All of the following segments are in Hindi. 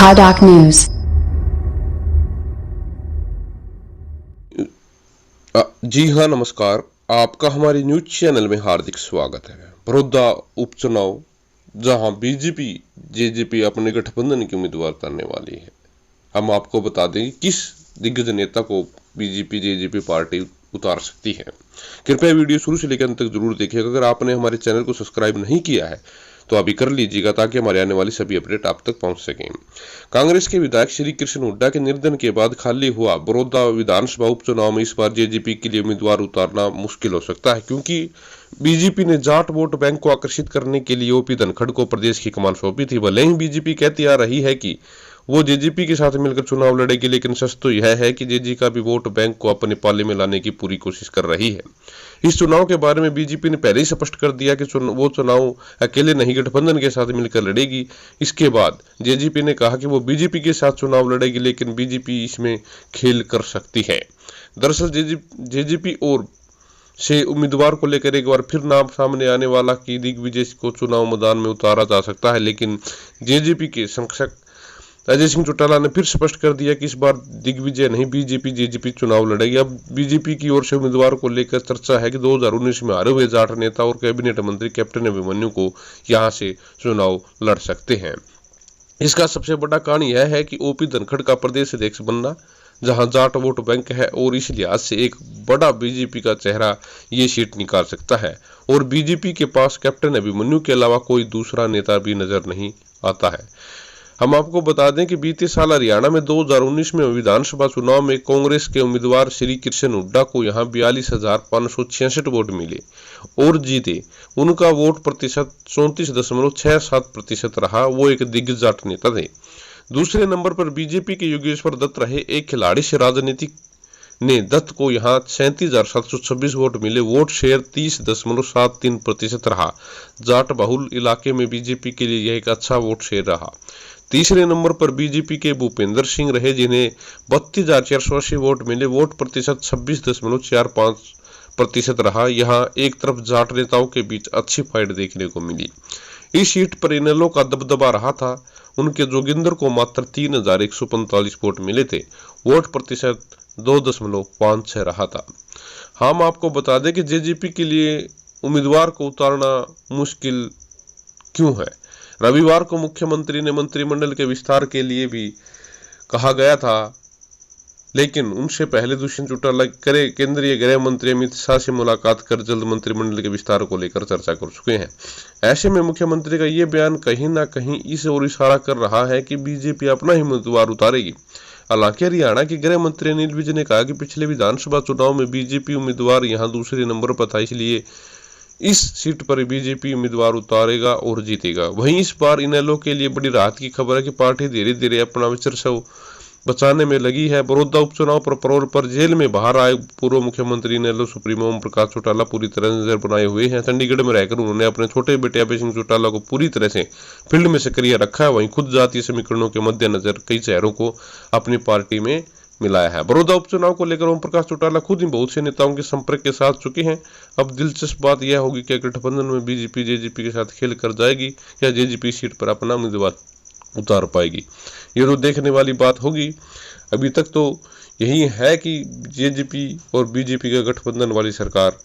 Khadak News. जी हाँ, नमस्कार। आपका हमारे न्यूज चैनल में हार्दिक स्वागत है। बड़ौदा उपचुनाव जहां बीजेपी जेजेपी अपने गठबंधन की उम्मीदवार करने वाली है। हम आपको बता दें कि किस दिग्गज नेता को बीजेपी जेजेपी पार्टी उतार सकती है। कृपया वीडियो शुरू से लेकर अंत तक जरूर देखिएगा। अगर आपने हमारे चैनल को सब्सक्राइब नहीं किया है तो अभी कर लीजिएगा ताकि हमारे आने वाली सभी अपडेट आप तक पहुंच सकें। कांग्रेस के विधायक श्री कृष्ण हुड्डा के निर्धन के बाद खाली हुआ बड़ौदा विधानसभा उपचुनाव में इस बार जेजेपी के लिए उम्मीदवार उतारना मुश्किल हो सकता है, क्योंकि बीजेपी ने जाट वोट बैंक को आकर्षित करने के लिए ओपी धनखड़ को प्रदेश की कमान सौंपी थी। भले ही बीजेपी कहती आ रही है कि वो जेजेपी के साथ मिलकर चुनाव लड़ेगी, लेकिन सच तो यह है कि जेजेपी का भी वोट बैंक को अपने पाले में लाने की पूरी कोशिश कर रही है। इस चुनाव के बारे में बीजेपी ने पहले ही स्पष्ट कर दिया कि वो चुनाव अकेले नहीं गठबंधन के साथ मिलकर लड़ेगी। इसके बाद जेजेपी ने कहा कि वो बीजेपी के साथ चुनाव लड़ेगी, लेकिन बीजेपी इसमें खेल कर सकती है। दरअसल जेजेपी और से उम्मीदवार को लेकर एक बार फिर नाम सामने आने वाला कि दिग्विजय को चुनाव मैदान में उतारा जा सकता है, लेकिन जेजेपी के संरक्षक अजय सिंह चौटाला ने फिर स्पष्ट कर दिया कि इस बार दिग्विजय नहीं बीजेपी जेजेपी चुनाव लड़ेगी। अब बीजेपी की ओर से उम्मीदवार को लेकर चर्चा है कि 2019 में हारे हुए जाट नेता और कैबिनेट मंत्री कैप्टन अभिमन्यु को यहां से चुनाव लड़ सकते हैं। इसका सबसे बड़ा कारण यह है कि ओपी धनखड़ का प्रदेश अध्यक्ष बनना, जहां जाट वोट बैंक है, और इस लिहाज से एक बड़ा बीजेपी का चेहरा ये सीट निकाल सकता है। और बीजेपी के पास कैप्टन अभिमन्यु के अलावा कोई दूसरा नेता भी नजर नहीं आता है। हम आपको बता दें कि बीते साल हरियाणा में 2019 में विधानसभा चुनाव में कांग्रेस के उम्मीदवार श्री कृष्ण हुड्डा को यहां 42,566 वोट मिले और जीते। उनका वोट प्रतिशत 34.67% रहा। वो एक दिग्गज जाट नेता थे। दूसरे नंबर पर बीजेपी के योगेश्वर दत्त रहे। एक खिलाड़ी से राजनीतिक ने दत्त को यहां 37,726 वोट मिले। वोट शेयर 30.73% रहा। जाट बहुल इलाके में बीजेपी के लिए यह एक अच्छा वोट शेयर रहा। तीसरे नंबर पर बीजेपी के भूपेंद्र सिंह रहे, जिन्हें 32,480 वोट मिले। वोट प्रतिशत 26.45% रहा। यहाँ एक तरफ जाट नेताओं के बीच अच्छी फाइट देखने को मिली। इस सीट पर इनेलो का दबदबा रहा था। उनके जोगिंदर को मात्र 3,145 वोट मिले थे। वोट प्रतिशत 2.56 रहा था। हम आपको बता दें कि जेजेपी के लिए उम्मीदवार को उतारना मुश्किल क्यों है। रविवार को मुख्यमंत्री ने मंत्रिमंडल के विस्तार के लिए भी कहा गया था, लेकिन उनसे पहले दुष्यंत चौटाला केंद्रीय गृह मंत्री अमित शाह से मुलाकात कर जल्द मंत्रिमंडल के विस्तार को लेकर चर्चा कर चुके हैं। ऐसे में मुख्यमंत्री का ये बयान कहीं ना कहीं इस ओर इशारा कर रहा है कि बीजेपी अपना ही उम्मीदवार उतारेगी। हालांकि हरियाणा के गृह मंत्री अनिल विज ने कहा कि पिछले विधानसभा चुनाव में बीजेपी उम्मीदवार यहां दूसरे नंबर पर था, इसलिए इस सीट पर बीजेपी उम्मीदवार उतारेगा और जीतेगा। वहीं इस बार इनेलो के लिए बड़ी राहत की खबर है कि पार्टी धीरे धीरे अपना वर्चस्व बचाने में लगी है। बड़ौदा उपचुनाव पर परोल पर जेल में बाहर आए पूर्व मुख्यमंत्री इनेलो सुप्रीमो ओम प्रकाश चौटाला पूरी तरह नजर बनाए हुए हैं। चंडीगढ़ में रहकर उन्होंने अपने छोटे बेटे अभय सिंह चौटाला को पूरी तरह से फील्ड में सक्रिय रखा है। वहीं खुद जातीय समीकरणों के मद्देनजर कई चेहरों को अपनी पार्टी में मिलाया है। बड़ौदा उपचुनाव को लेकर ओम प्रकाश चौटाला खुद ही बहुत से नेताओं के संपर्क के साथ चुके हैं। अब दिलचस्प बात यह होगी कि गठबंधन में बीजेपी जेजेपी के साथ खेल कर जाएगी या जेजेपी सीट पर अपना उम्मीदवार उतार पाएगी, ये तो देखने वाली बात होगी। अभी तक तो यही है कि जेजेपी और बीजेपी का गठबंधन वाली सरकार,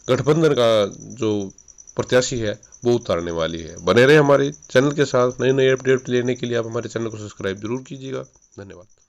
गठबंधन का जो प्रत्याशी है वो उतारने वाली है। बने रहे हमारे चैनल के साथ। नए नए अपडेट लेने के लिए आप हमारे चैनल को सब्सक्राइब जरूर कीजिएगा। धन्यवाद।